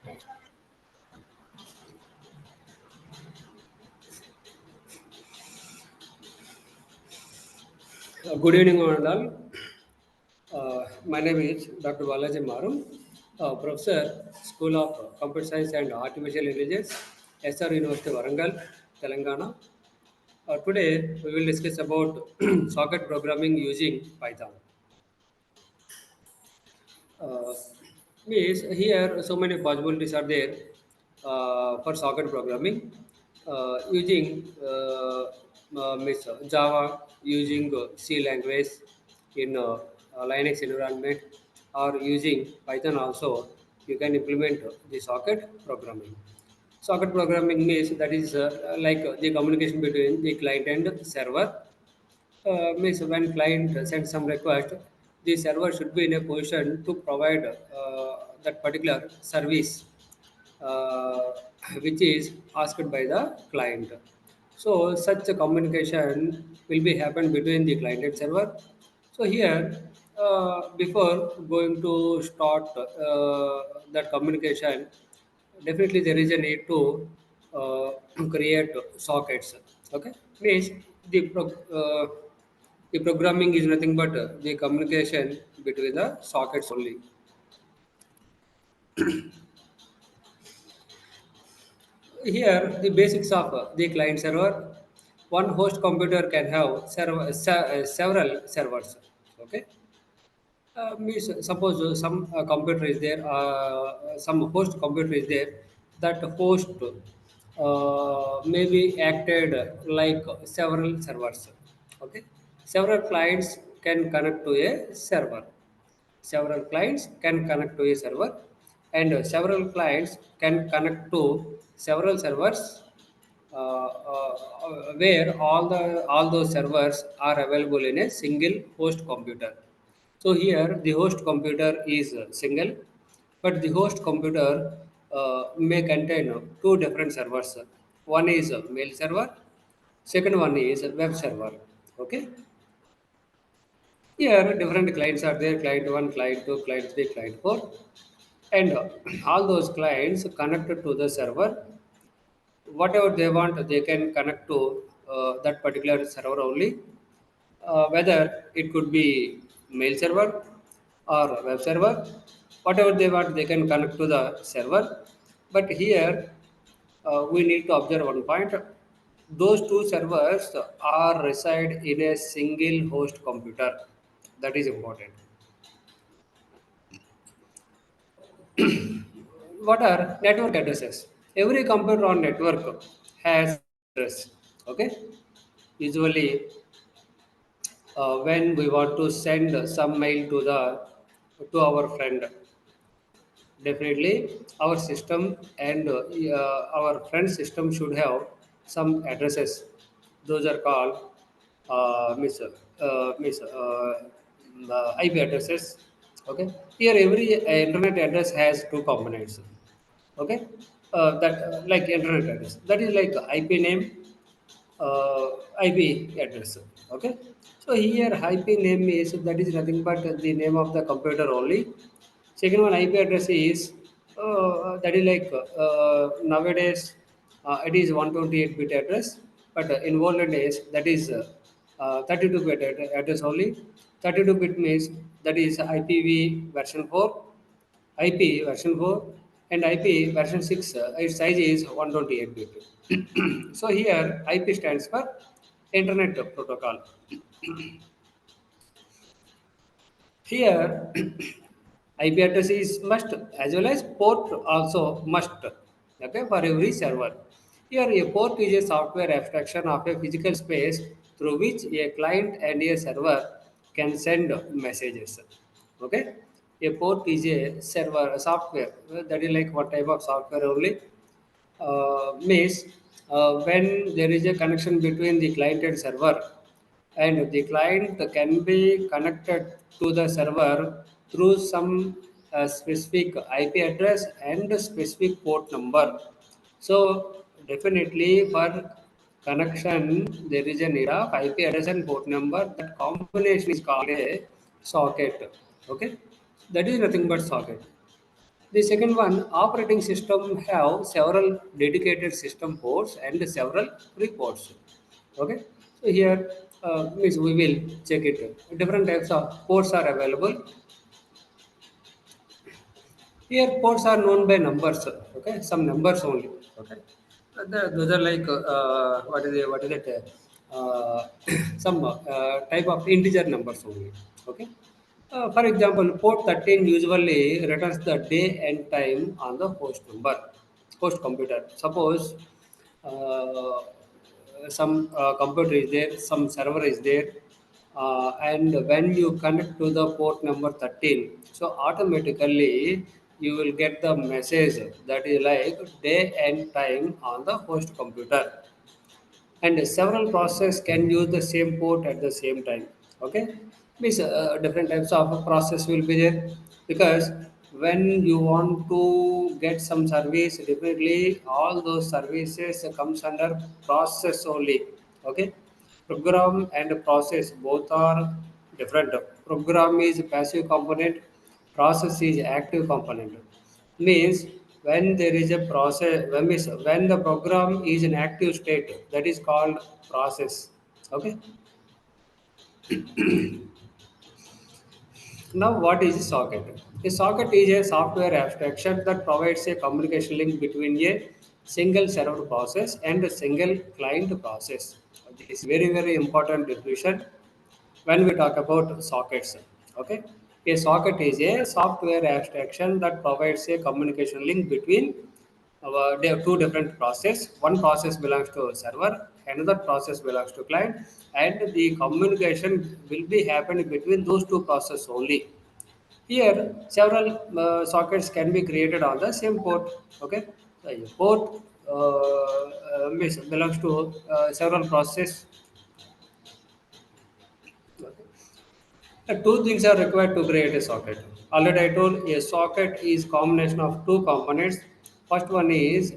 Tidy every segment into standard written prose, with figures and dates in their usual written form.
Good evening, one and all. My name is Dr. Balaji Marum, Professor, School of Computer Science and Artificial Intelligence, SR University, Warangal, Telangana. Today, we will discuss about socket programming using Python. Uh, Means here so many possibilities are there for socket programming using means Java, using C language in Linux environment, or using Python also. You can implement the socket programming. Socket programming means that is like the communication between the client and server. Means when client sends some request, the server should be in a position to provide that particular service uh, which is asked by the client. So such a communication will be happen between the client and server. So here, before going to start that communication, definitely there is a need to uh, create sockets. Okay, means the the programming is nothing but the communication between the sockets only. Here, the basics of the client server. One host computer can have several servers. Okay, means suppose some computer is there, some host computer is there. That host maybe acted like several servers. Okay, several clients can connect to a server. Several clients can connect to a server, and several clients can connect to several servers where all those servers are available in a single host computer. So here the host computer is single, but the host computer may contain two different servers. One is a mail server, second one is a web server. Okay. Here different clients are there: client one, client two, client three, client four, and all those clients connected to the server. Whatever they want, they can connect to that particular server only. Whether it could be mail server or web server, whatever they want, they can connect to the server. But here we need to observe one point: those two servers are reside in a single host computer. That is important. What are network addresses? Every computer on network has address. Okay, usually when we want to send some mail to our friend, definitely our system and our friend system should have some addresses. Those are called IP addresses. Okay, here every internet address has two components. Okay, that like internet address, that is like IP name, IP address. Okay, so here IP name is, that is nothing but the name of the computer only. Second one, IP address is that is like nowadays it is 128-bit address, but in olden days that is 32-bit address only. 32-bit means that is IPv version 4, IP version 4, and IP version 6, its size is 128 bit. So here IP stands for Internet Protocol. Here IP address is must, as well as port also must. Okay, for every server. Here a port is a software abstraction of a physical space through which a client and a server can send messages. Okay, a port is a server, a software. That is like what type of software only. Means when there is a connection between the client and server, and the client can be connected to the server through some specific IP address and a specific port number. So definitely for connection there is a need of IP address and port number. That combination is called a socket. Okay, that is nothing but socket. The second one, operating system have several dedicated system ports and several free ports. Okay, so here means we will check it. Different types of ports are available. Here ports are known by numbers. Okay, some numbers only. Okay, those are like what is it? Some type of integer numbers only. Okay. For example, port 13 usually returns the day and time on the host computer. Suppose uh, some computer is there, some server is there, and when you connect to the port number 13, so automatically you will get the message that is like day and time on the host computer, and several process can use the same port at the same time. Okay, means different types of process will be there, because when you want to get some service, definitely all those services comes under process only. Okay, program and process both are different. Program is passive component, process is active component. Means when there is a process, when the program is in active state, that is called process. Okay. Now, what is a socket? A socket is a software abstraction that provides a communication link between a single server process and a single client process. This is very important definition when we talk about sockets. Okay, a socket is a software abstraction that provides a communication link between there are two different process. One process belongs to server, another process belongs to client, and the communication will be happening between those two processes only. Here, several sockets can be created on the same port. Okay, so a port belongs to several processes. Two things are required to create a socket. Already I told a socket is combination of two components. First one is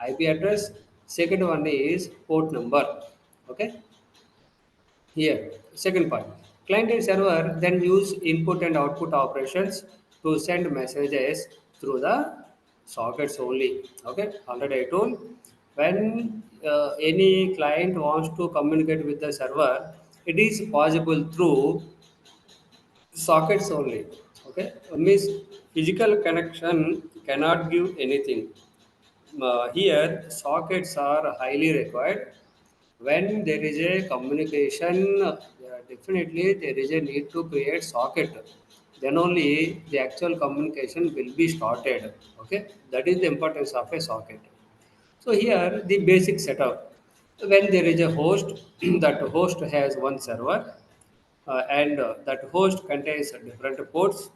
IP address. Second one is port number. Okay. Here, second point. Client and server then use input and output operations to send messages through the sockets only. Okay. Already I told when any client wants to communicate with the server, it is possible through sockets only. Okay, means physical connection cannot give anything. Here sockets are highly required. When there is a communication, definitely there is a need to create socket, then only the actual communication will be started. Okay, that is the importance of a socket. So here the basic setup. When there is a host, that host has one server, and that host contains different ports,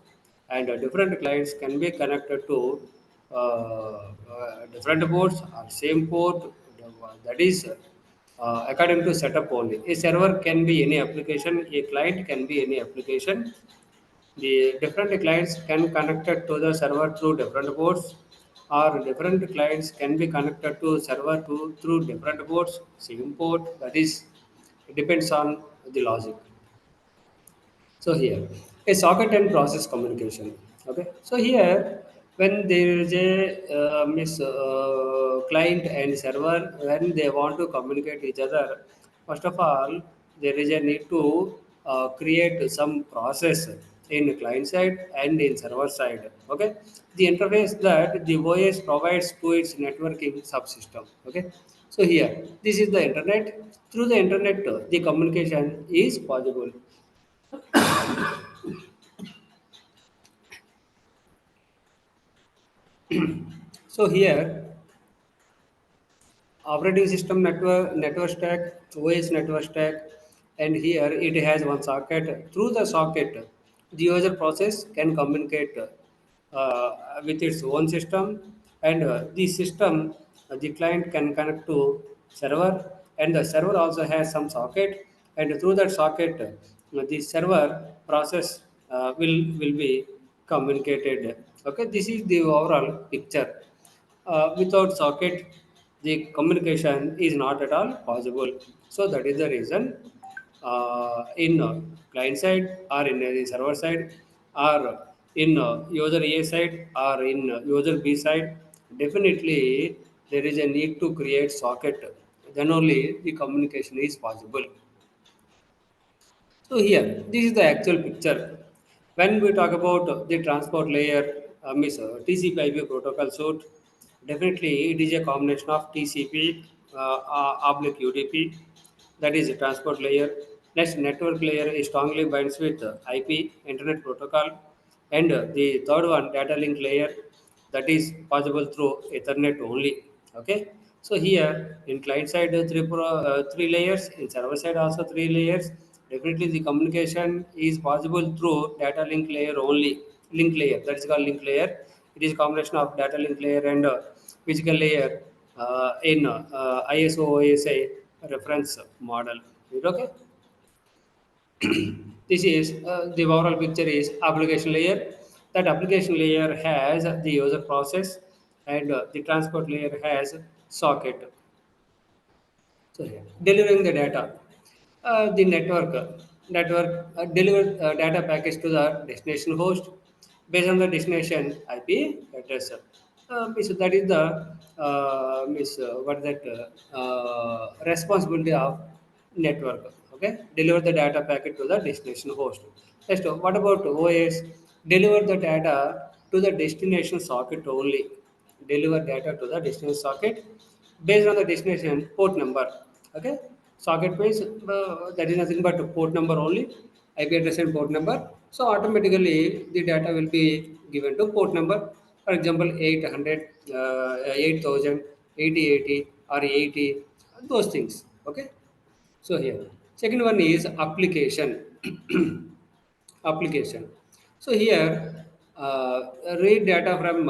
and different clients can be connected to different ports or same port. That is according to setup only. A server can be any application, a client can be any application. The different clients can connected to the server through different ports, or different clients can be connected to server through different ports, same port. That is, it depends on the logic. So here, a socket and process communication. Okay. So here, when there is a client and server, when they want to communicate each other, first of all, there is a need to create some process in client side and in server side. Okay. The interface that the OS provides to its networking subsystem. Okay. So here, this is the internet. Through the internet, the communication is possible. So here, operating system network stack, OS network stack, and here it has one socket. Through the socket, the user process can communicate with its own system, and the system, the client can connect to server, and the server also has some socket, and through that socket, the server process will be communicated. Okay, this is the overall picture. Without socket, the communication is not at all possible. So that is the reason in client side or in the server side, or in user A side or in user B side, definitely there is a need to create socket. Then only the communication is possible. So here, this is the actual picture. When we talk about the transport layer, means TCP/IP protocol suite, definitely it is a combination of TCP oblique UDP, that is a transport layer. Next, network layer is strongly binds with IP, Internet Protocol, and the third one, data link layer, that is possible through Ethernet only. Okay. So here in client side three layers, in server side also three layers. Definitely the communication is possible through data link layer only. Link layer, that is called link layer. It is combination of data link layer and physical layer in ISO OSI reference model. Is it okay? This is the overall picture is application layer. That application layer has the user process and the transport layer has socket. So here, delivering the data. The network deliver data package to the destination host based on the destination IP address. So that is the what that responsibility of network. Okay, deliver the data packet to the destination host. Next, what about OS? Deliver the data to the destination socket only. Deliver data to the destination socket based on the destination port number. Okay, socket means that is nothing but port number only, IP address and port number. So automatically the data will be given to port number. For example, 800, 8000, 8080 or 80, those things. Okay. So here, second one is application. Application. So here, read data from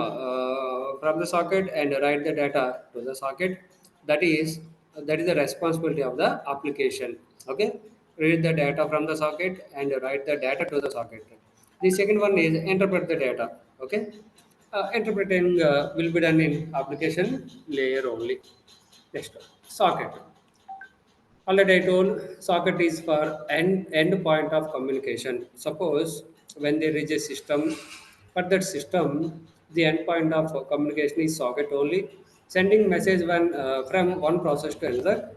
the socket and write the data to the socket. That is the responsibility of the application. Okay, read the data from the socket and write the data to the socket. The second one is interpret the data. Okay, interpreting will be done in application layer only. Next, socket. Already I told socket is for end point of communication. Suppose when there is a system, for that system, the end point of communication is socket only. Sending message from one process to another,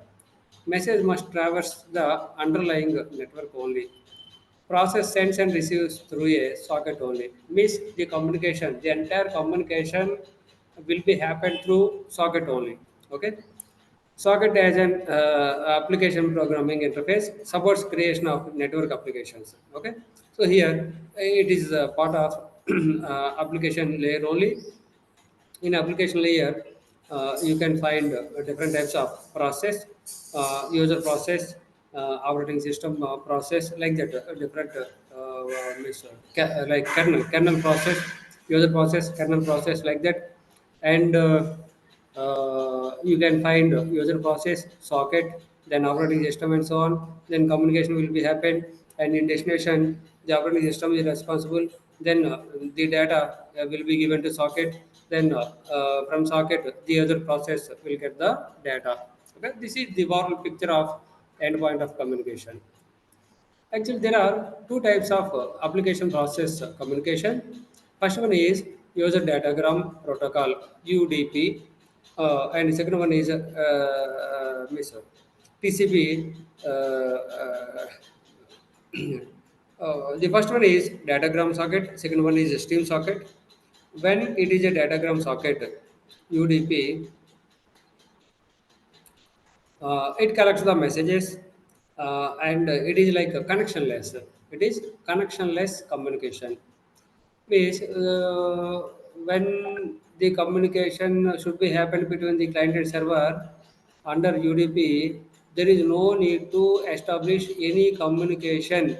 message must traverse the underlying network only. Process sends and receives through a socket only. Means the entire communication will be happen through socket only. Okay. Socket as an application programming interface supports creation of network applications. Okay, so here it is a part of application layer only. In application layer, you can find different types of process, user process, operating system process, like that. Different like kernel process, user process, kernel process, like that. And you can find user process, socket, then operating system, and so on. Then communication will be happen, and in destination, the operating system is responsible. Then the data will be given to socket. Then from socket, the other process will get the data. Okay, this is the overall picture of endpoint of communication. Actually, there are two types of application process communication. First one is user datagram protocol (UDP), and the second one is TCP. The first one is datagram socket. Second one is stream socket. When it is a datagram socket, UDP, it collects the messages and it is like a connectionless. It is connectionless communication. Means when the communication should be happen between the client and server under UDP, there is no need to establish any communication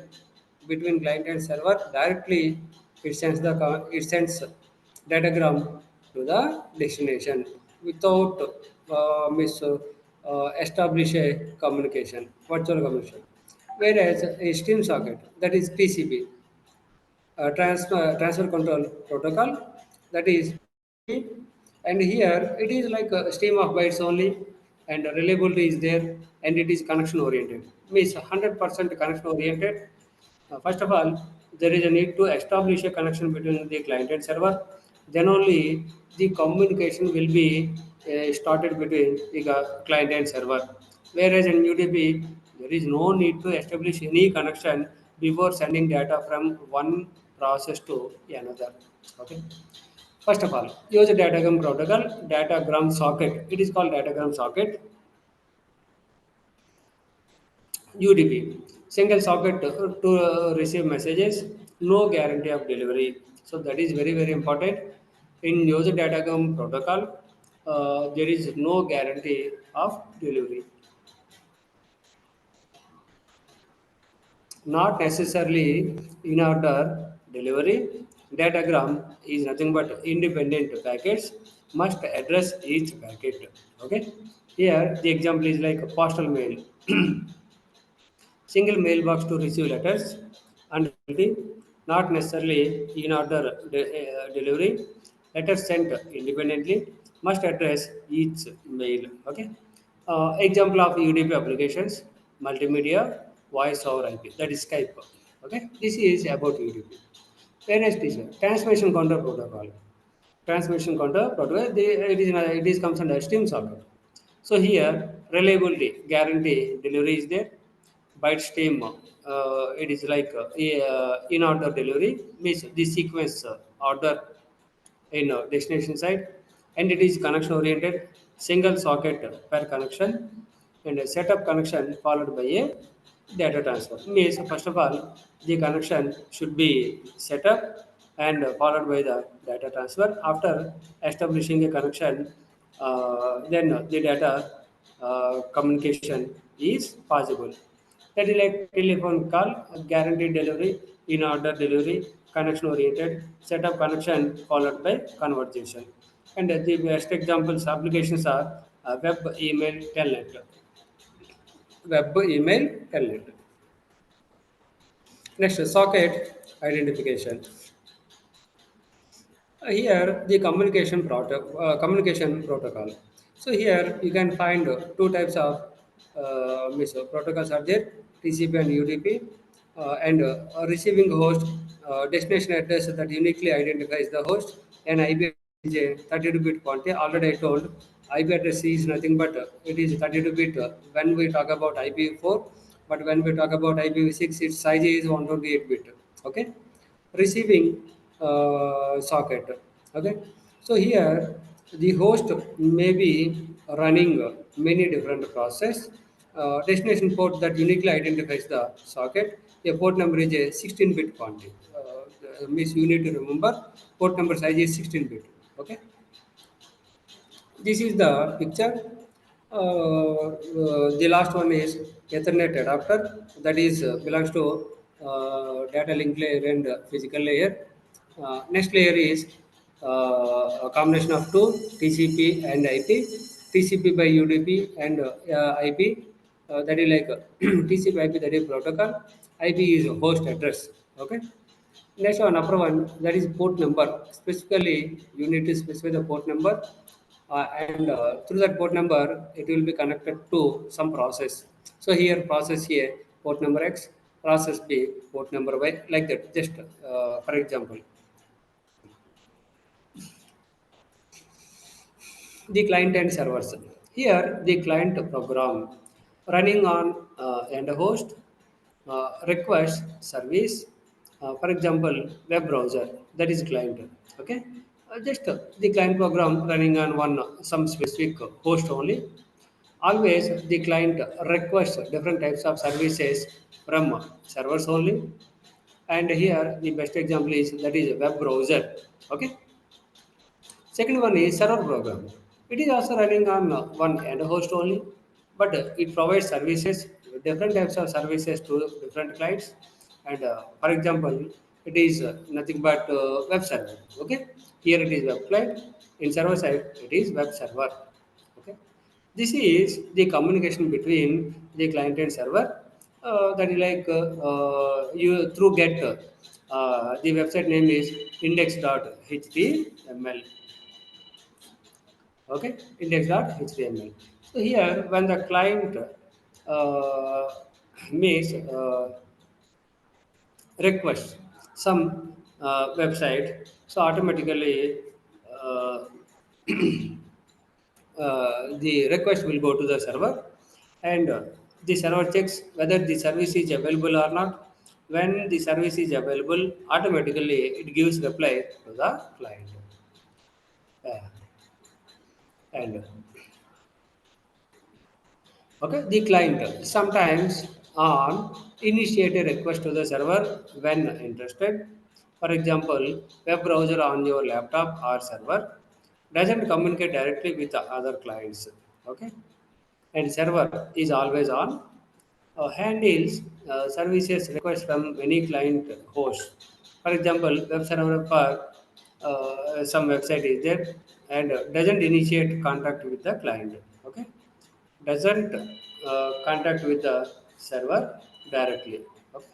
between client and server. Directly, it sends datagram to the destination without establish a communication, virtual communication. Whereas a stream socket, that is TCP, transfer control protocol, that is, and here it is like a stream of bytes only, and reliability is there, and it is connection oriented, means 100% connection oriented. First of all, there is a need to establish a connection between the client and server. Then only the communication will be started between the client and server. Whereas in UDP, there is no need to establish any connection before sending data from one process to another. Okay. First of all, use a datagram protocol, datagram socket. It is called datagram socket. UDP, single socket to receive messages, no guarantee of delivery. So that is very very important. In user datagram protocol, there is no guarantee of delivery. Not necessarily in order delivery. Datagram is nothing but independent packets must address each packet. Okay. Here the example is like a postal mail. Single mailbox to receive letters and not necessarily in order delivery. Letters sent independently must address each mail. Okay. Example of UDP applications, multimedia, voice over IP, that is Skype. Okay, this is about UDP. Whereas this transmission counter protocol. Transmission counter protocol, it is comes under stream socket. So here reliability guarantee delivery is there. Byte stream, it is like in order delivery means the sequence order in destination side, and it is connection oriented, single socket per connection, and a setup connection followed by a data transfer. Means first of all the connection should be set up and followed by the data transfer. After establishing a connection, then the data communication is possible. That is like telephone call, guaranteed delivery, in order delivery, connection oriented, setup connection followed by conversation. And the best examples applications are web, email, telnet. Web, email, telnet. Next, socket identification. Here the communication protocol. So here you can find two types of protocols are there: TCP and UDP, and a receiving host destination address that uniquely identifies the host, and IP is a 32-bit quantity. Already I told IP address is nothing but it is 32-bit when we talk about IPv4, but when we talk about IPv6, its size is 128-bit. Okay, receiving socket. Okay, so here the host may be running many different process. Destination port that uniquely identifies the socket, a port number is a 16-bit quantity. Means you need to remember port number size is 16-bit. Okay, this is the picture. The last one is Ethernet adapter, that is belongs to data link layer and physical layer. Next layer is a combination of two, TCP and IP. TCP by UDP and IP, that is like TCP IP, that is protocol. IP is host address. Okay. Next one, upper one, that is port number. Specifically, you need to specify the port number, and through that port number, it will be connected to some process. So here, process A, port number X, process B, port number Y, like that. Just for example, the client and servers. Here, the client program running on and host request service. For example, web browser, that is client. Okay, just the client program running on one some specific host only. Always the client requests different types of services from servers only. And here the best example is that is a web browser. Okay. Second one is server program. It is also running on one end host only, but it provides services, different types of services to different clients. And for example, it is nothing but web server. Okay, here it is web client. In server side, it is web server. Okay, this is the communication between the client and server. That is like you through get. The website name is index.html. Okay, index.html. So here when the client uh, makes request, some website, so automatically uh, the request will go to the server, and the server checks whether the service is available or not. When the service is available, automatically it gives reply to the client. Uh, and Okay, the client sometimes on initiate a request to the server when interested. For example, web browser on your laptop or server doesn't communicate directly with the other clients. Okay, and server is always on. Handles services request from many client hosts. For example, web server for some website is there and doesn't initiate contact with the client. Okay, doesn't contact with the server directly. Okay.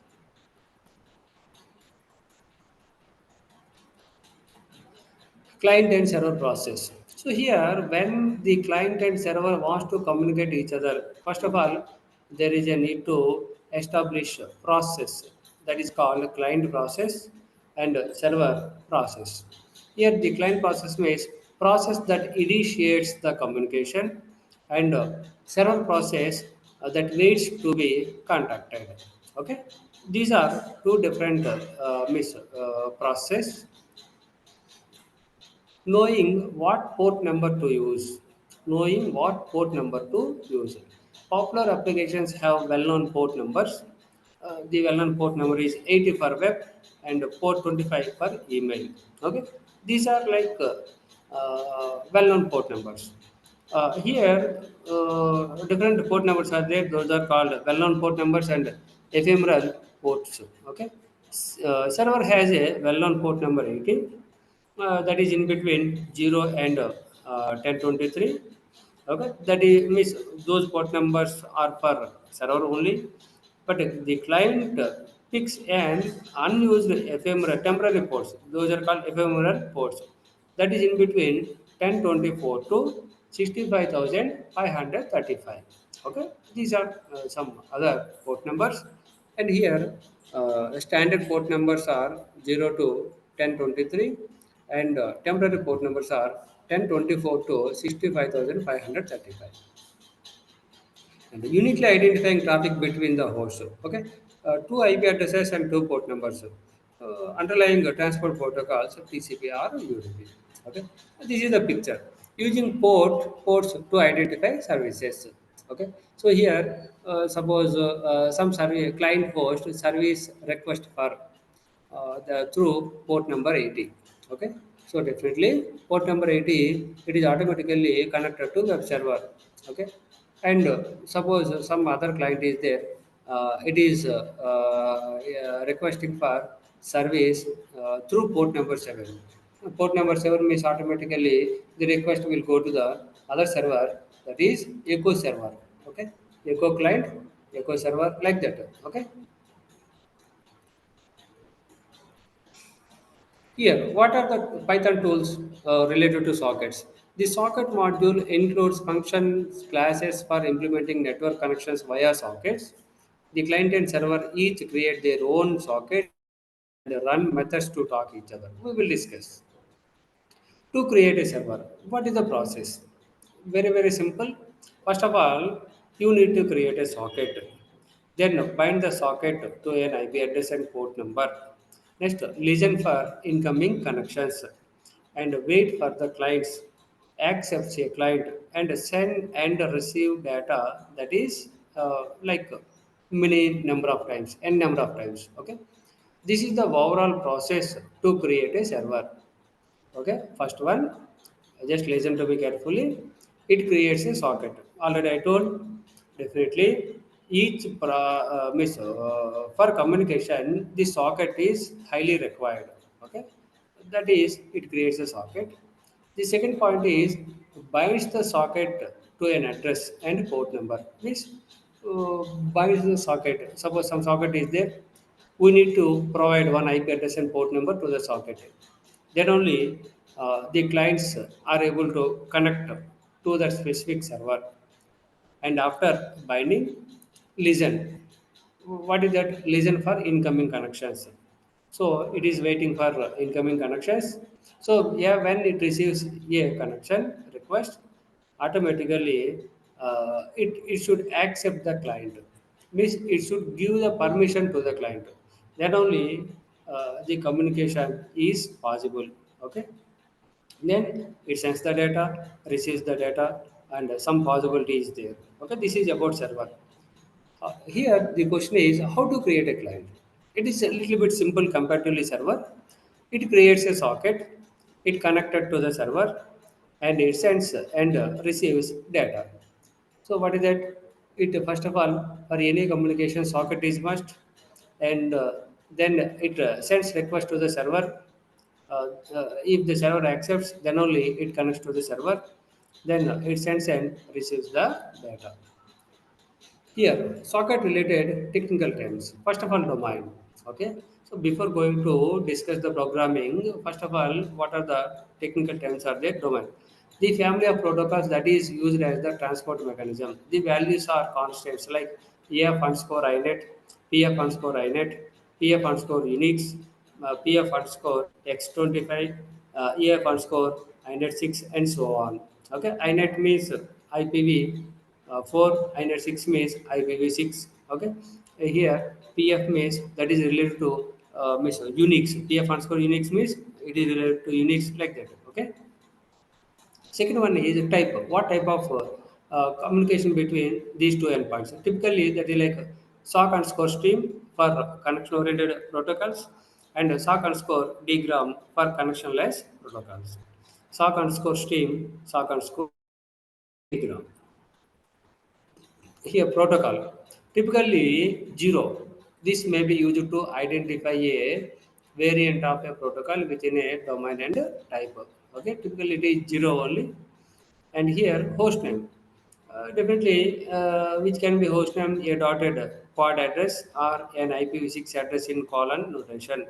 Client and server process. So here, when the client and server wants to communicate each other, first of all, there is a need to establish a process that is called client process and server process. Here, the client process means process that initiates the communication, and server process that needs to be contacted. Okay, these are two different process. Knowing what port number to use. Knowing what port number to use. Popular applications have well-known port numbers. The well-known port number is 80 for web and port 25 for email. Okay, these are like well-known port numbers. Here, different port numbers are there. Those are called well-known port numbers and ephemeral ports. Okay, server has a well-known port number 80, that is in between 0 and 1023. Okay, that is means those port numbers are for server only, but the client picks an unused ephemeral temporary ports. Those are called ephemeral ports, that is in between 1024 to 65,535. Okay, these are some other port numbers. And here, standard port numbers are 0 to 1023, and temporary port numbers are 1024 to 65,535, and uniquely identifying traffic between the hosts. Okay, two IP addresses and two port numbers. Underlying transport protocols, TCP or UDP. Okay, this is the picture using ports to identify services. Okay, so here suppose some service client host service request for the through port number 80. Okay, so definitely port number 80, it is automatically connected to web server. Okay, and suppose some other client is there, it is requesting for service through port number 7. Port number 7 means automatically the request will go to the other server, that is echo server. Okay, echo client, echo server, like that. Okay. Here, what are the Python tools related to sockets? The socket module includes functions, classes for implementing network connections via sockets. The client and server each create their own socket and run methods to talk each other. We will discuss. To create a server, what is the process? Very, very simple. First of all, you need to create a socket. Then bind the socket to an IP address and port number. Next, listen for incoming connections and wait for the clients accepts a client and send and receive data, that is like many number of times, n number of times. Okay, this is the overall process to create a server. Okay, first one, just listen to me carefully. It creates a socket. Already I told, definitely each for communication, the socket is highly required. Okay, that is, it creates a socket. The second point is binds the socket to an address and port number. Means binds the socket. Suppose some socket is there, we need to provide one IP address and port number to the socket. Then only the clients are able to connect to that specific server. And after binding, listen. What is that? Listen for incoming connections. So it is waiting for incoming connections. So yeah, when it receives a connection request, automatically it should accept the client. Means it should give the permission to the client. Then only the communication is possible. Okay. Then it sends the data, receives the data, and some possibility is there. Okay, this is about server. Here the question is how to create a client. It is a little bit simple comparatively server. It creates a socket, it connected to the server, and it sends and receives data. So what is that? It first of all for any communication socket is must, and then it sends request to the server. If the server accepts, then only it connects to the server. Then it sends and receives the data. Here, socket related technical terms. First of all, domain. Okay. So before going to discuss the programming, first of all, what are the technical terms are there? Domain. The family of protocols that is used as the transport mechanism. The values are constants like EF underscore INET, PF underscore INET, PF underscore Unix, PF underscore X25, EF underscore INET 6, and so on. Okay. INET means IPv 4 INET 6 means IPv6. Okay. Here PF means that is related to means Unix. PF underscore Unix means it is related to Unix like that. Okay. Second one is type. What type of communication between these two endpoints? Typically, that is like SOC underscore stream for connection oriented protocols and SOC underscore dgram for connectionless protocols. SOC underscore stream, SOC underscore dgram. Here, protocol. Typically, zero. This may be used to identify a variant of a protocol within a domain and type. Okay, typically it is zero only. And here, host name. Definitely, which can be host name a dotted pod address or an IPv6 address in colon notation.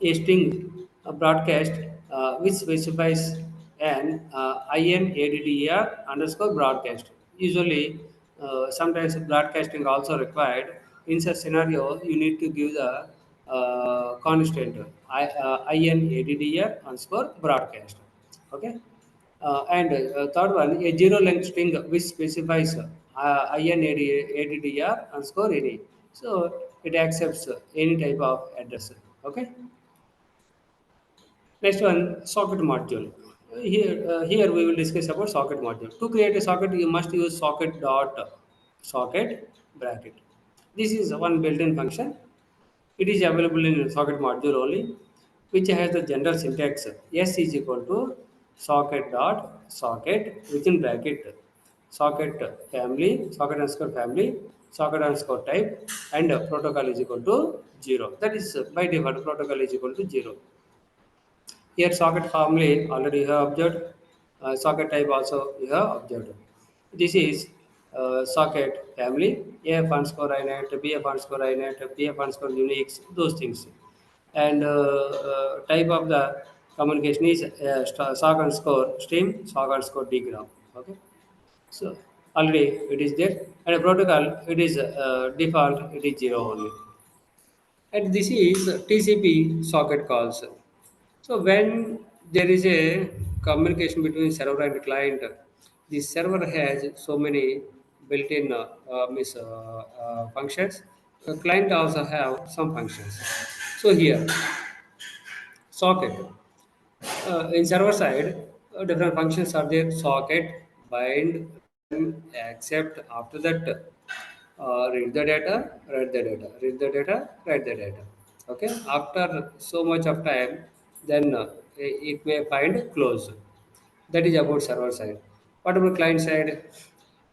A string broadcast which specifies an INADDER underscore broadcast. Usually, sometimes broadcasting also required. In such scenario, you need to give the constant INADDER underscore broadcast. Okay. And third one, a zero length string which specifies INADDER underscore any. So it accepts any type of address. Okay. Next one, socket module. Here we will discuss about socket module. To create a socket, you must use socket dot socket bracket. This is one built-in function. It is available in socket module only, which has the general syntax S is equal to socket dot socket within bracket socket family, socket underscore family, socket underscore type, and protocol is equal to 0. That is by default protocol is equal to 0. Here socket family already you have observed, socket type also you have observed. This is socket family, AF underscore INET, BF underscore INET, PF underscore Unix, those things. And type of the communication is sock underscore stream, sock underscore dgram. Okay. So already it is there. And a protocol, it is default, it is 0 only. And this is TCP socket calls. So when there is a communication between server and client, the server has so many built-in functions. The client also have some functions. So here, socket. In server side, different functions are there. Socket, bind, accept. After that, read the data, write the data, read the data, write the data. Okay. After so much of time, then it may find close. That is about server side. What about client side?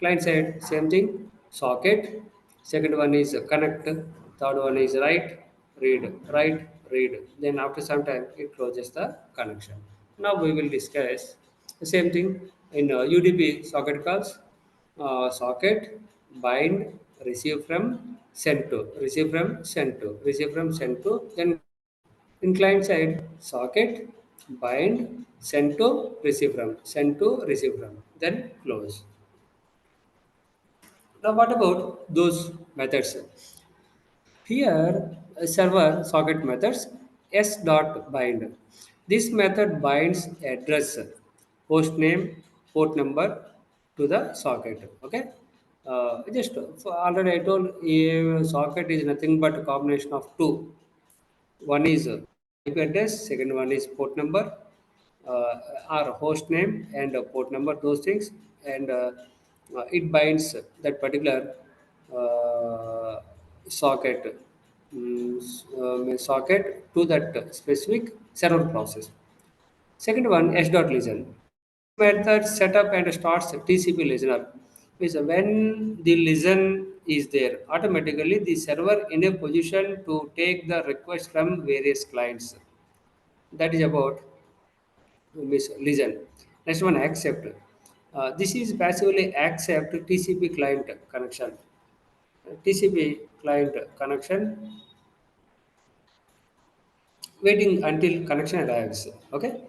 Client side, same thing. Socket. Second one is connect. Third one is write, read, write, read. Then after some time, it closes the connection. Now we will discuss the same thing in UDP socket calls. Socket, bind, receive from, send to, receive from, send to, receive from, send to, then in client side, socket, bind, send to, receive from, then close. Now, what about those methods? Here, server socket methods s dot bind. This method binds address, host name, port number to the socket. Okay. Just so already I told socket is nothing but a combination of two. One is IP address, second one is port number, or host name and port number, those things, and it binds that particular uh, socket socket to that specific server process. Second one, s dot listen. Method setup and starts TCP listener. Means when the listen is there, automatically the server in a position to take the request from various clients. That is about means listen. Next one, accept. This is passively accept TCP client connection. TCP client connection, waiting until connection arrives. Okay.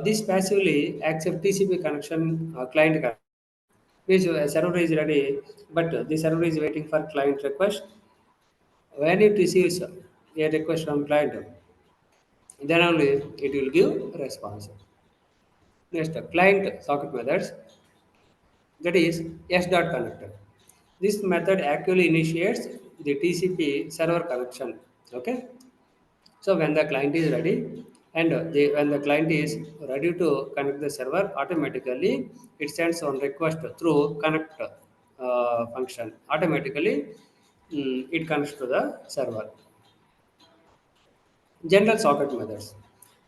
This passively accept TCP connection client connection. Means server is ready, but the server is waiting for client request. When it receives a request from client, then only it will give response. Next, client socket methods, that is S dot connector. This method actually initiates the TCP server connection. Okay, so when the client is ready and when the client is ready to connect the server, automatically it sends on request through connect function. Automatically, it connects to the server. General socket methods.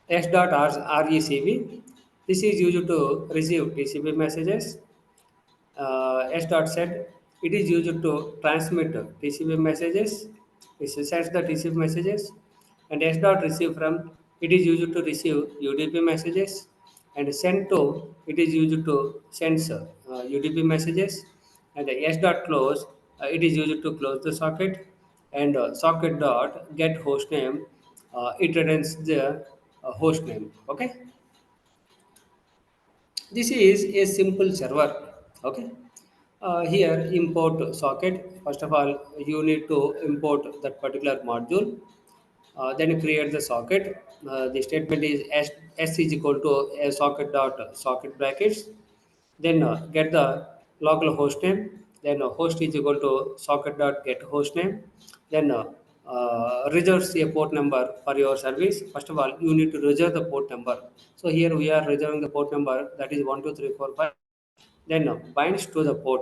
S.RECV. This is used to receive TCP messages. S dot set, it is used to transmit TCP messages. It sends the TCP messages. And S dot receive from, it is used to receive UDP messages. And send to, it is used to send UDP messages. And S dot close, it is used to close the socket. And socket dot get host name, it returns the host name. Okay. This is a simple server. Okay. Here import socket. First of all, you need to import that particular module. Then create the socket. The statement is s is equal to a socket dot socket brackets. Then get the local host name. Then host is equal to socket dot get host name. Then reserves a port number for your service. First of all, you need to reserve the port number. So here we are reserving the port number, that is 12345. Then binds to the port.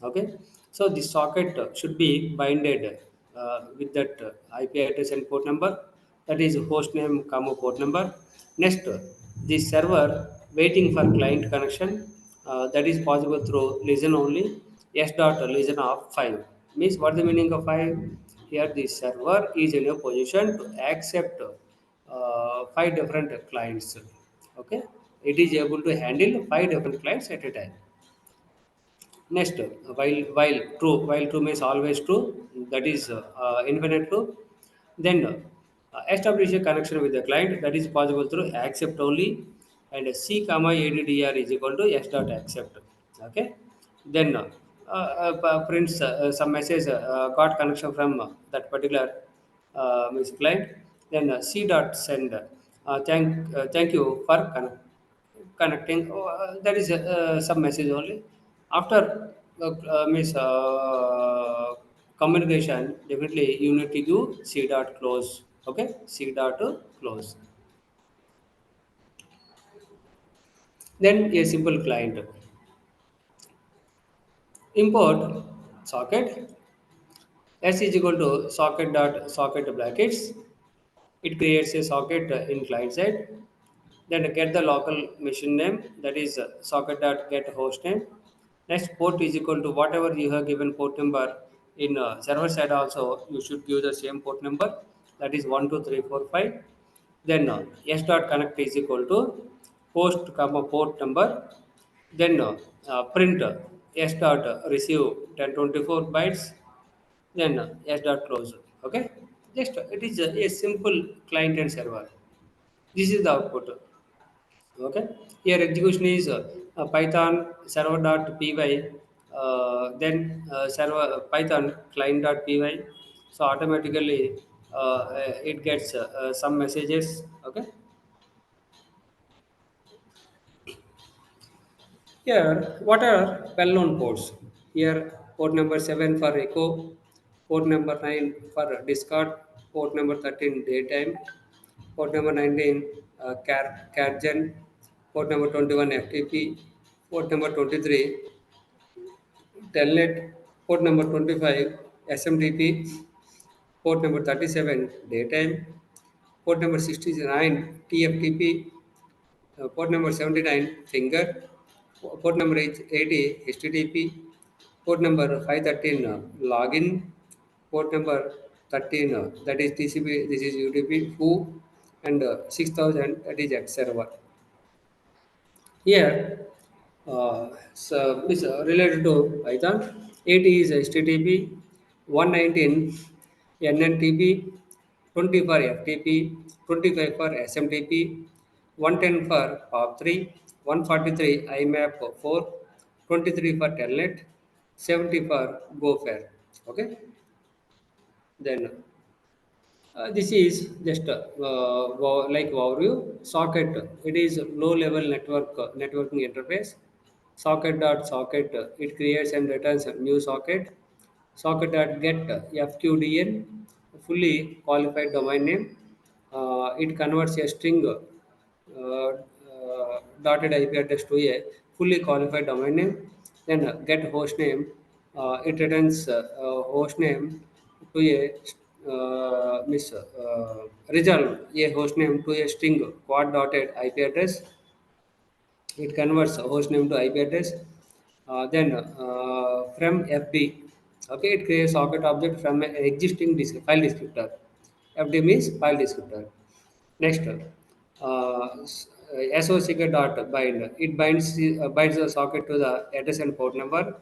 Okay, so the socket should be binded with that IP address and port number, that is host name comma port number. Next, the server waiting for client connection, that is possible through listen only. S dot listen of 5 means what the meaning of 5? Here the server is in a position to accept 5 different clients. Okay, it is able to handle 5 different clients at a time. Next, while true means always true, that is infinite true. Then establish a connection with the client, that is possible through accept only, and c comma addr is equal to s dot accept. Okay. Then prints some message got connection from that particular means client. Then c dot send. Thank you for connecting. That is some message only. After means communication, definitely you need to give c dot close. Okay, c dot close. Then a simple client import socket s is equal to socket dot socket brackets. It creates a socket in client side. Then get the local machine name, that is socket dot get host name. Next, port is equal to whatever you have given port number in server side also you should give the same port number, that is 12345. Then s dot connect is equal to host comma port number. Then print s dot receive 1024 bytes. Then s dot close. Okay, just it is a simple client and server. This is the output. Okay. Here execution is Python server.py, then server Python client.py. So automatically it gets some messages. Okay. Here, what are well-known ports? Here, port number 7 for echo, port number 9 for discard, port number 13 daytime, port number 19 CARGEN, port number 21 FTP, port number 23 telnet, port number 25 SMTP, port number 37 daytime, port number 69 TFTP, port number 79 finger, port number 80 HTTP, port number 513 login, port number 13 that is TCP, this is UDP, who, and 6000 that is X server. Here, so is related to Python. 80 is HTTP, 119 NNTP, 20 for FTP, 25 for SMTP, 110 for POP3, 143 IMAP 4, 23 for telnet, 70 for GoFair. Okay, then this is just like overview. Socket. It is low-level networking interface. Socket. It creates and returns a new socket. Socket dot get FQDN, fully qualified domain name. It converts a string dotted IP address to a fully qualified domain name. Then get host name. It returns host name to a resolve a host name to a string quad dotted IP address. It converts host name to IP address. Then from FD, okay, it creates socket object from an existing file descriptor. FD means file descriptor. Next, SOCK dot bind. It binds the socket to the address and port number.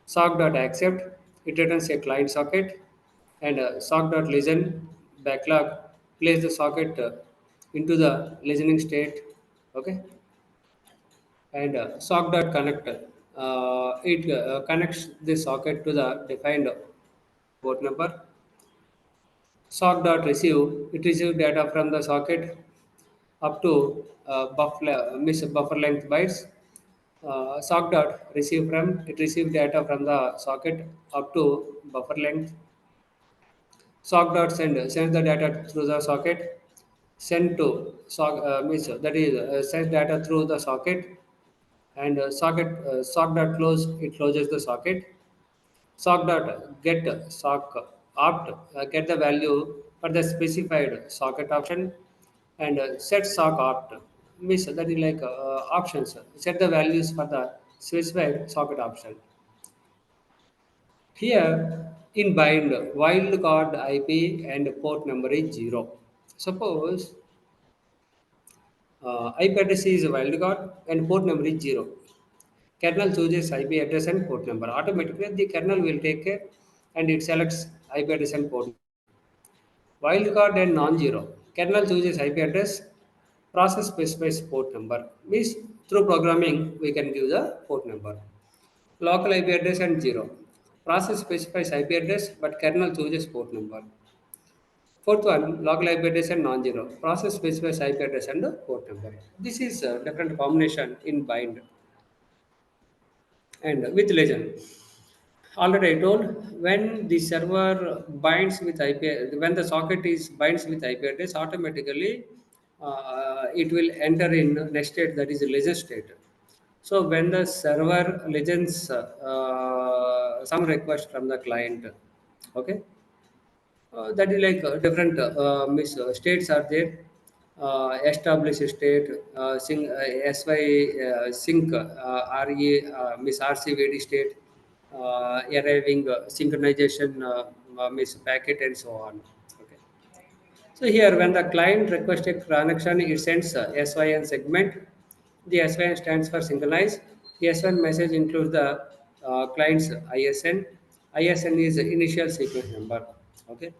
Sock dot accept. It returns a client socket, and sock dot listen backlog. Place the socket into the listening state. Okay, and sock dot connect. It connects the socket to the defined port number. Sock dot receive. It receives data from the socket up to buffer length bytes. Sock dot receive from it receive data from the socket up to buffer length. Sock dot sends the data through the socket. Send to sock means that is sends data through the socket, and sock dot close, it closes the socket. Sock dot get sock opt get the value for the specified socket option, and set sock opt means that is like options. Set the values for the specified socket option. Here in bind, wildcard IP and port number is 0. Suppose IP address is a wildcard and port number is 0. Kernel chooses IP address and port number. Automatically, the kernel will take care and it selects IP address and port. Wildcard and non-zero. Kernel chooses IP address, process specifies port number. Means through programming, we can give the port number. Local IP address and zero. Process specifies IP address, but kernel chooses port number. Fourth one, local IP address and non-zero. Process specifies IP address and port number. This is a different combination in bind and with legend. Already I told, when the server binds with IP, when the socket is binds with IP address, automatically it will enter in next state, that is a legend state. So when the server legends some request from the client, okay, that is like states are there. Established state, SY sync, RE RCVD state, arriving synchronization packet and so on. Okay. So here, when the client requests a connection, it sends a SYN segment. The SYN stands for synchronize. The SYN message includes the client's ISN. ISN is the initial sequence number. Okay.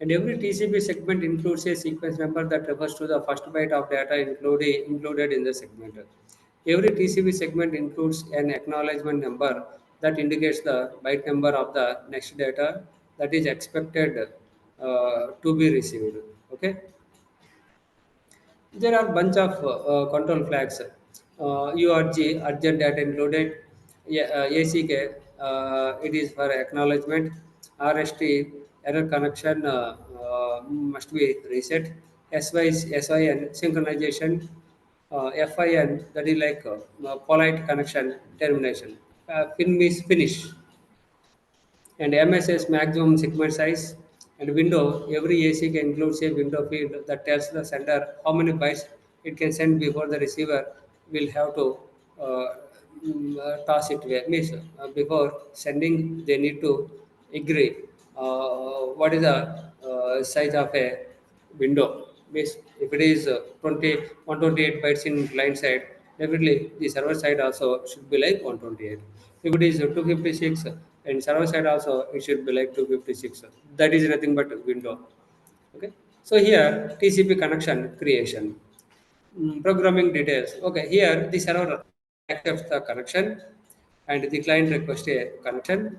And every TCP segment includes a sequence number that refers to the first byte of data included in the segment. Every TCP segment includes an acknowledgement number that indicates the byte number of the next data that is expected to be received. Okay, there are bunch of control flags. URG, urgent data included. Yeah, ACK, it is for acknowledgement. RST, error connection must be reset. SY, SYN, synchronization. FIN, that is like polite connection termination. Fin is finish, and MSS maximum segment size, and window. Every AC can includes a window field that tells the sender how many bytes it can send before the receiver will have to uh, toss it away. Means before sending, they need to agree what is the size of a window. Means if it is 20 128 bytes in client side, definitely the server side also should be like 128. If it is 256 and server side also, it should be like 256. That is nothing but window. Okay. So here TCP connection creation. Programming details. Okay, here the server accepts the connection and the client requests a connection,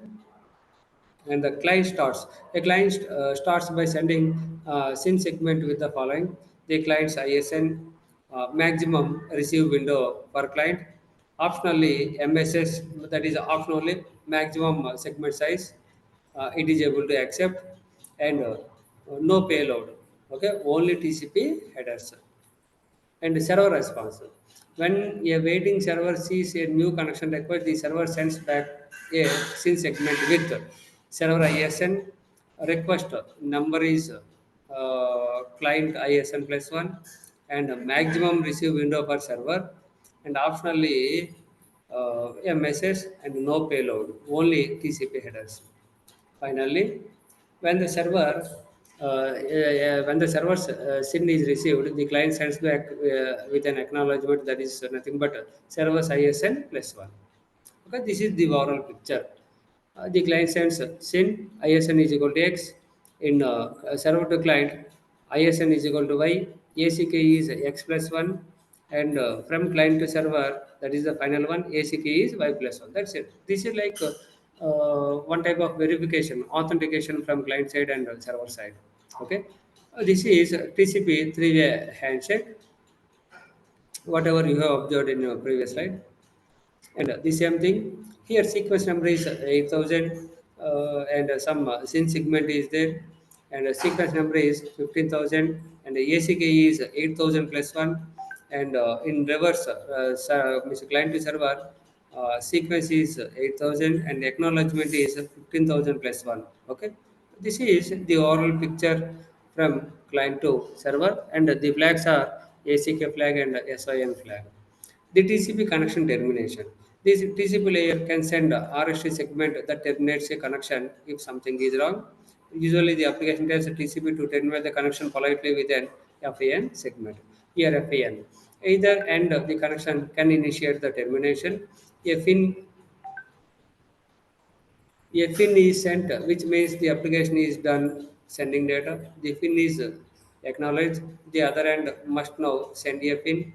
and the client starts. A client starts by sending SYN segment with the following: the client's ISN, maximum receive window per client, optionally MSS, that is optionally maximum segment size, it is able to accept, and no payload. Okay, only TCP headers. And server response. When a waiting server sees a new connection request, the server sends back a SYN segment with server ISN request. Number is client ISN plus one, and maximum receive window per server, and optionally a message and no payload, only TCP headers. Finally, when the server when the server's SYN is received, the client sends back with an acknowledgement that is nothing but server's ISN plus one. Okay, this is the overall picture. The client sends SYN, ISN is equal to X. In server to client, ISN is equal to Y, ACK is X plus 1, and from client to server, that is the final one, ACK is Y plus 1. That's it. This is like one type of verification, authentication from client side and server side. Okay. This is TCP three-way handshake, whatever you have observed in your previous slide. And the same thing here, sequence number is 8000, and some SYN segment is there, and sequence number is 15,000, and the ACK is 8,000 plus 1, and in reverse, means client to server, sequence is 8,000 and acknowledgement is 15,000 plus 1. Okay, this is the overall picture from client to server, and the flags are ACK flag and SIN flag. The TCP connection termination. This TCP layer can send a RST segment that terminates a connection if something is wrong. Usually, the application tells the TCP to terminate the connection politely with an FAN segment. Here, FAN. Either end of the connection can initiate the termination. A FIN a FIN is sent, which means the application is done sending data. The FIN is acknowledged. The other end must now send a FIN.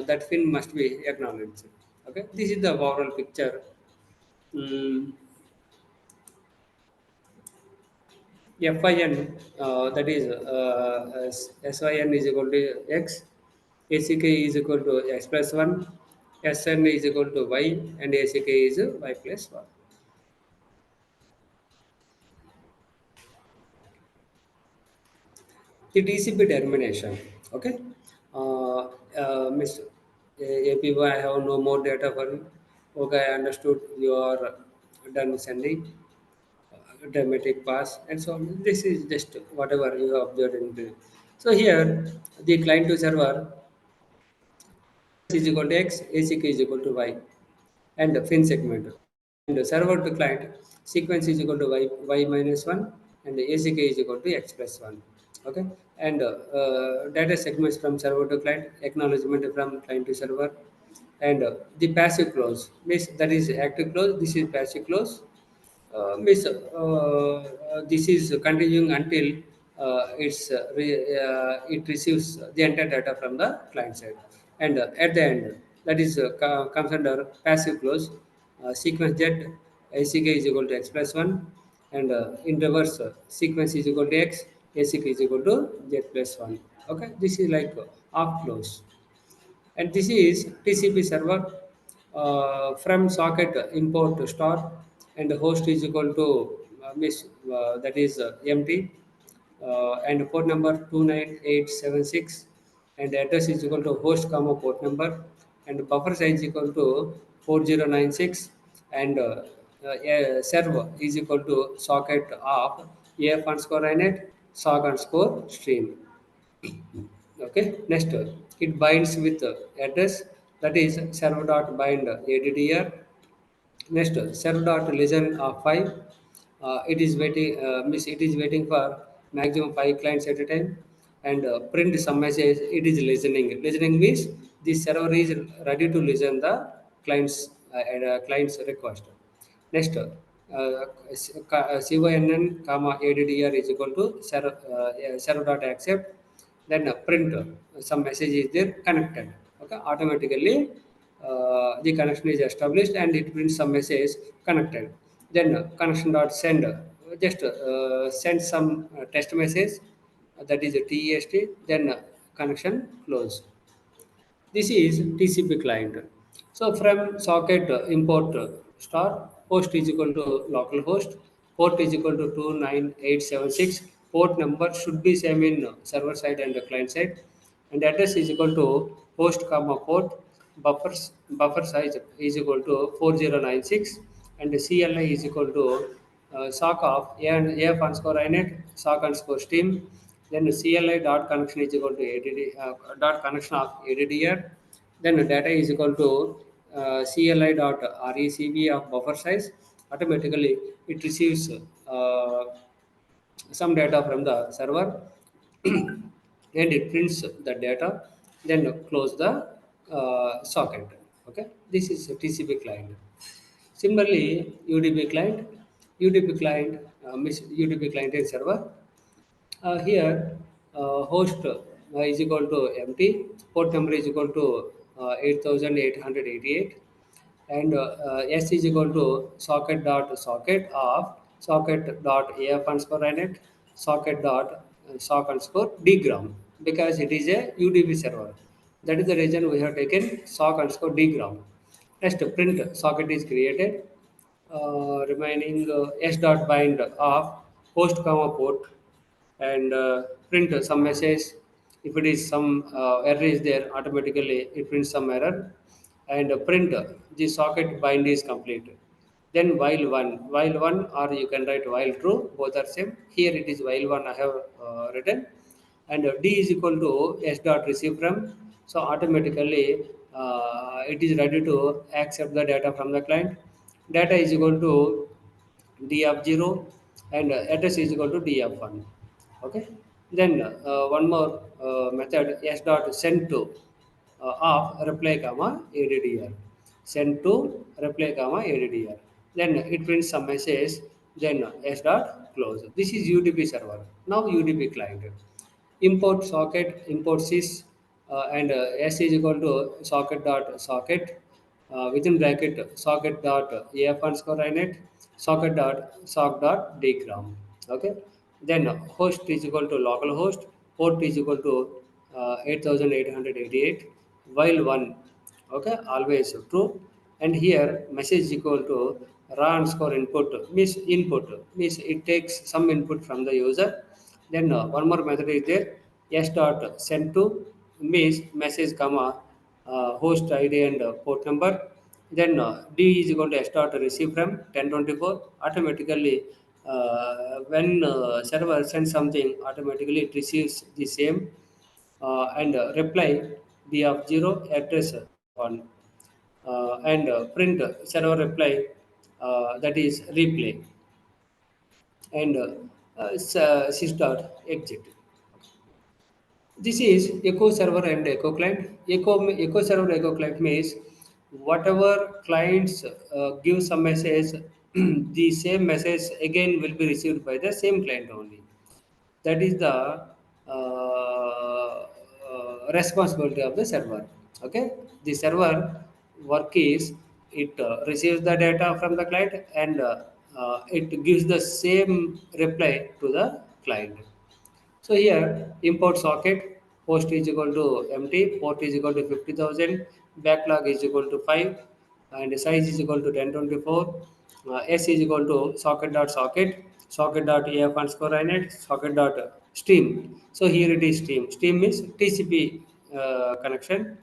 That FIN must be acknowledged. Okay, this is the overall picture. Mm, FIN, that is SYN is equal to X, ACK is equal to X plus 1, SN is equal to Y, and ACK is Y plus 1. The TCP termination. Okay. Miss APY, I have no more data for you. Okay, I understood you are done sending dramatic pass and so on. This is just whatever you have observed in the. So here, the client to server is equal to X, ACK is equal to Y, and the fin segment. And the server to client sequence is equal to Y minus 1, and the ACK is equal to X plus 1. Okay, and data segments from server to client, acknowledgement from client to server, and the passive close means that is active close. This is passive close. Means this is continuing until it receives the entire data from the client side, and at the end, that is comes under passive close. Sequence Z ACK is equal to X plus 1, and in reverse, sequence is equal to X, ASIC is equal to Z plus 1. Okay, this is like off close. And this is TCP server from socket import star, and the host is equal to that is empty, and port number 29876, and the address is equal to host comma port number, and buffer size equal to 4096, and server is equal to socket of af underscore inet sock underscore stream. Okay, next it binds with address, that is server dot bind addr. Next server dot listen of 5. It is waiting miss it is waiting for maximum 5 clients at a time, and print some message. It is listening means the server is ready to listen the clients client's request. Next, cynn comma addr is equal to server dot accept. Then print some message is there connected. Okay, automatically the connection is established and it prints some message connected. Then connection dot send just send some test message, that is a test. Then connection close. This is TCP client. So from socket import star, host is equal to local host, port is equal to 29876, port number should be same in server side and the client side, and address is equal to host comma port, buffer size is equal to 4096, and the CLI is equal to sock of AF underscore inet, sock underscore stream, then CLI dot connection is equal to dot connection of ADDR. Then data is equal to CLI dot RECB of buffer size. Automatically, it receives some data from the server and it prints the data. Then close the socket. Okay, this is a TCP client. Similarly, UDP client, UDP client and server. Here, host is equal to empty, port number is equal to 8888, and S is equal to socket of socket dot AF underscore inet, socket dot sock underscore dgram, because it is a UDP server. That is the reason we have taken sock underscore dgram. Next, print socket is created, remaining s dot bind of host comma port, and print some message. If it is some error is there, automatically it prints some error, and print the socket bind is complete. Then while one, or you can write while true, both are same. Here it is while one I have written, and d is equal to s dot receive from, so automatically it is ready to accept the data from the client. Data is equal to d of 0, and address is equal to d of 1. Okay, then one more method, s dot send to of reply comma addr, send to reply comma addr, then it prints some message. Then s dot close. This is UDP server. Now UDP client, import socket, import sys, and s is equal to socket dot socket, within bracket socket dot af underscore inet, socket dot sock dot dgram. Okay, then host is equal to local host, port is equal to 8888, while one. Okay, always true. And here message is equal to raw underscore input, means it takes some input from the user. Then one more method is there, s dot send to, means message comma host id and port number. Then d is equal to s dot receive from 1024. Automatically when server sends something, automatically it receives the same, and reply b of 0, address 1, and print server reply, that is replay, and sys dot exit. This is echo server and echo client. Echo server, echo client means whatever clients give some message, the same message again will be received by the same client only. That is the responsibility of the server. Okay, the server work is, it receives the data from the client, and it gives the same reply to the client. So here import socket, host is equal to empty, port is equal to 50,000, backlog is equal to 5, and size is equal to 1024. S is equal to socket dot socket, socket dot AF underscore inet, socket dot stream. So here it is stream. Stream means TCP connection,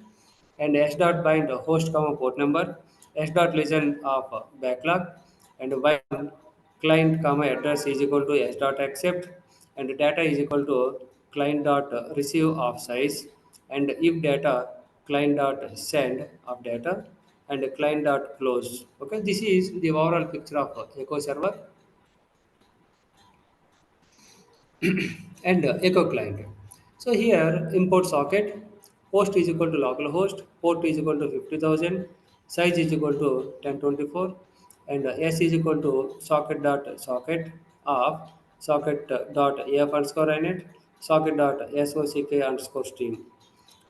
and s dot bind host comma port number, s dot listen of backlog, and while client comma address is equal to s dot accept, and data is equal to client dot receive of size, and if data client dot send of data, and client dot close. Okay, this is the overall picture of echo server and echo client. So here import socket, host is equal to localhost, port is equal to 50,000, size is equal to 1024, and s is equal to socket dot socket of socket dot af underscore inet, socket dot sock underscore stream,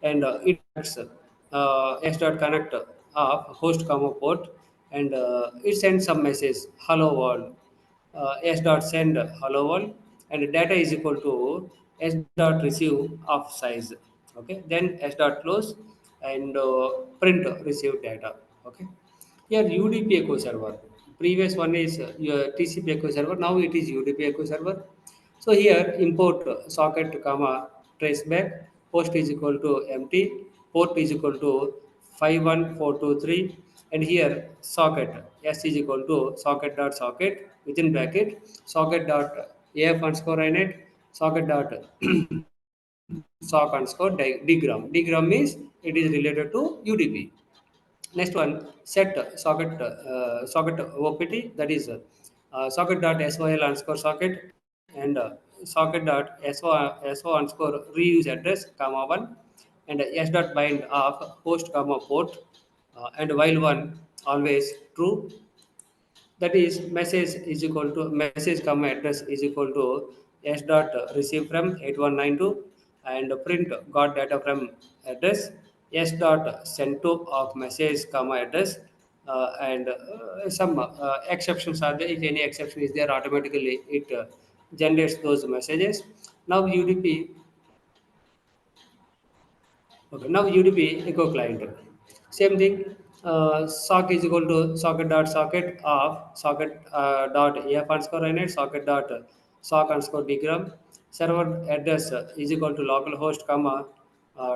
and it connects s dot connect of host comma port, and it sends some message hello world, s dot send hello world, and data is equal to s dot receive of size. Okay, then s dot close, and print received data. Okay, here UDP echo server. Previous one is your TCP echo server. Now it is UDP echo server. So here import socket comma traceback, host is equal to empty, port is equal to 51423, and here socket s is equal to socket dot socket within bracket socket dot af underscore inet, socket dot sock underscore digram. Digram means it is related to UDP. Next one, set socket OPT, that is socket dot SOL underscore socket, and socket dot SO underscore reuse address comma one, and s dot bind of host comma port, and while one always true, that is message is equal to message comma address is equal to s dot receive from 8192, and print got data from address s dot send to of message comma address, and some exceptions are there. If any exception is there, automatically it generates those messages. Now UDP. Okay, now UDP echo client. Same thing. Sock is equal to socket dot socket of socket dot AF underscore inet, socket dot sock underscore digram. Server address is equal to localhost comma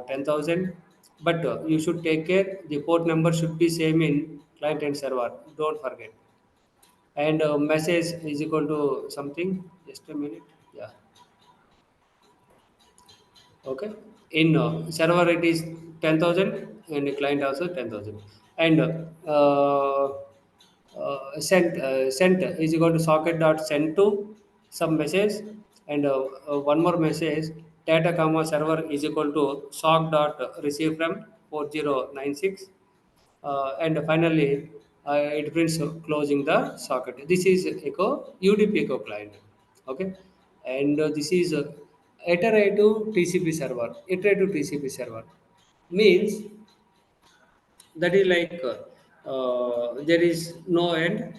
10,000. But you should take care. The port number should be same in client and server. Don't forget. And message is equal to something. Just a minute. Yeah. Okay, in server it is 10,000, and client also 10,000, and sent is equal to socket dot send to some message, and one more message data comma server is equal to sock dot receive from 4096, and finally it prints closing the socket. This is echo UDP echo client. Okay, and this is iterative TCP server. Iterative TCP server means that is like there is no end.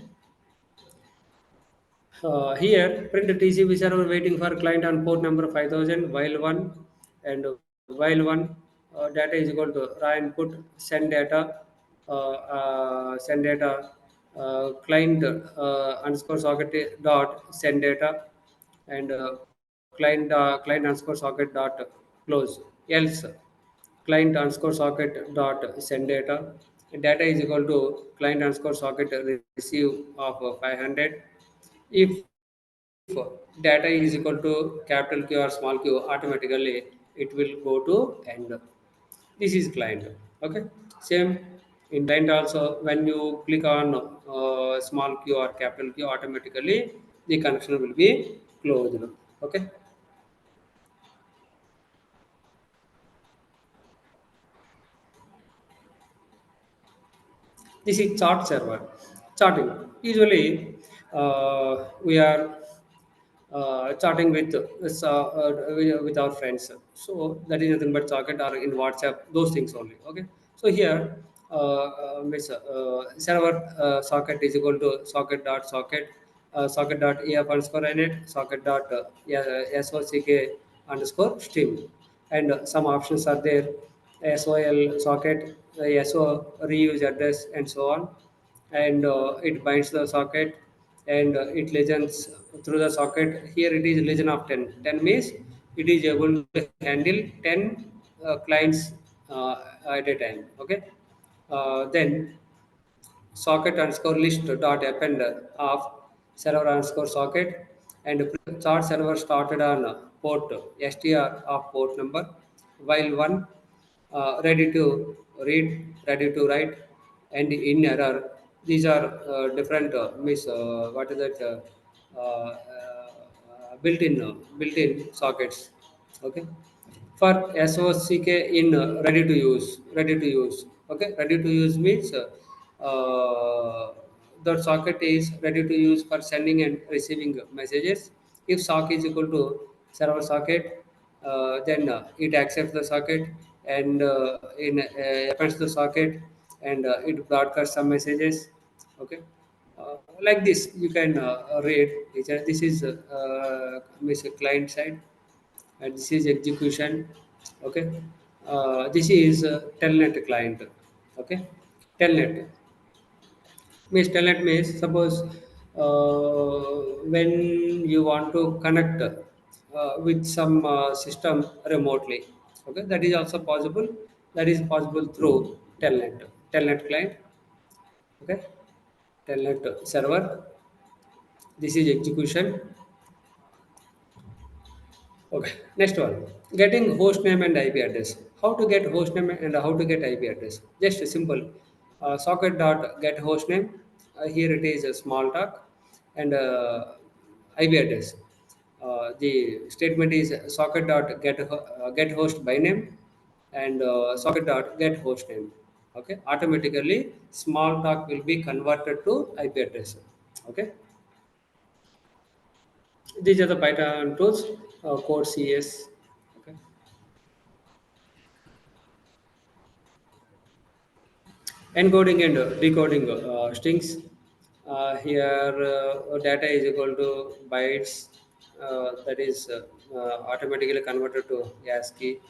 Here, print TCP server waiting for client on port number 5000 while one, and while one data is equal to raw input send data client underscore socket dot send data, and client underscore socket dot close, else client underscore socket dot send data, data is equal to client underscore socket receive of 500. If data is equal to capital Q or small q, automatically it will go to end. This is client. Okay, same in client also. When you click on small q or capital Q, automatically the connection will be closed. Okay, this is chart server. Charting. Usually, we are chatting with our friends. So that is nothing but socket or in WhatsApp, those things only. Okay. So here, server socket is equal to socket socket dot af underscore init, socket dot sock underscore stream. And some options are there: SOL socket, SO reuse address, and so on. And it binds the socket, and it listens through the socket. Here it is listen of 10. 10 means it is able to handle 10 clients at a time. Okay. Then socket underscore list dot append of server underscore socket, and start server started on port str of port number, while one ready to read, ready to write, and in error. These are different miss what is that built-in sockets. Okay. For SOCK in ready to use. Okay, ready to use means the socket is ready to use for sending and receiving messages. If sock is equal to server socket, then it accepts the socket, and in appends the socket, and it broadcasts some messages. Okay. Like this you can read this is means client side, and this is execution. Okay. This is telnet client. Okay. Telnet means suppose when you want to connect with some system remotely. Okay, that is also possible. That is possible through telnet client. Okay. Telnet server. This is execution. Okay, next one. Getting host name and IP address. How to get host name and how to get IP address? Just a simple. Socket dot get host name. Here it is a small talk, and IP address. The statement is socket dot get host by name, and socket dot get host name. Okay, automatically small talk will be converted to IP address. Okay. These are the Python tools, code CS. Okay. Encoding and decoding strings. Here, data is equal to bytes, that is automatically converted to ASCII,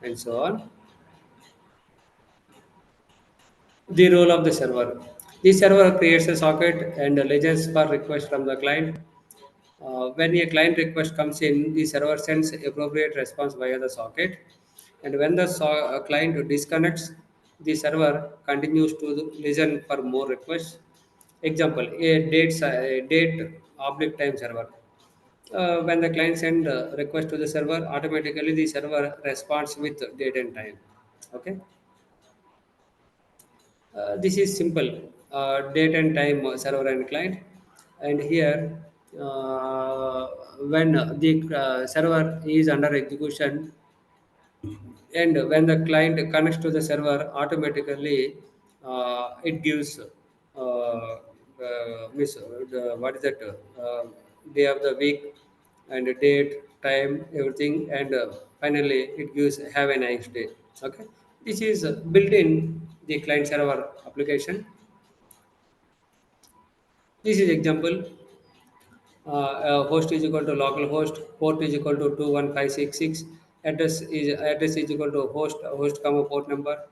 and so on. The role of the server. The server creates a socket and legends per request from the client. When a client request comes in, the server sends appropriate response via the socket. And when the client disconnects, the server continues to listen for more requests. Example: a date oblique time server. When the client send request to the server, automatically the server responds with date and time. Okay. This is simple, date and time server and client. And here, uh, when the server is under execution, and when the client connects to the server, automatically it gives what is that day of the week, and date, time, everything, and finally it gives have a nice day. Okay. This is built in the client server application. This is example. Host is equal to local host, port is equal to 21566, address is equal to host comma port number,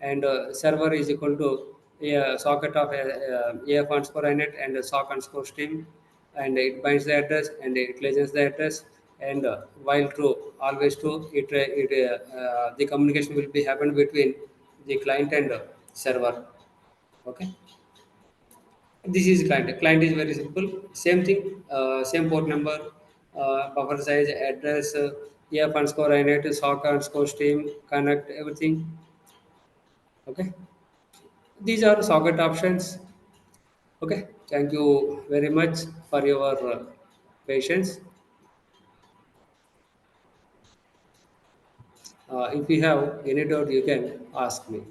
and server is equal to a socket of AF underscore inet and a sock underscore stream, and it binds the address and it legends the address, and while true, always true, the communication will be happen between the client and server. Okay. This is client. Client is very simple. Same thing. Same port number, buffer size, address, EF underscore inet, sock underscore stream, connect, everything. Okay. These are socket options. Okay. Thank you very much for your patience. If you have any doubt, you can ask me.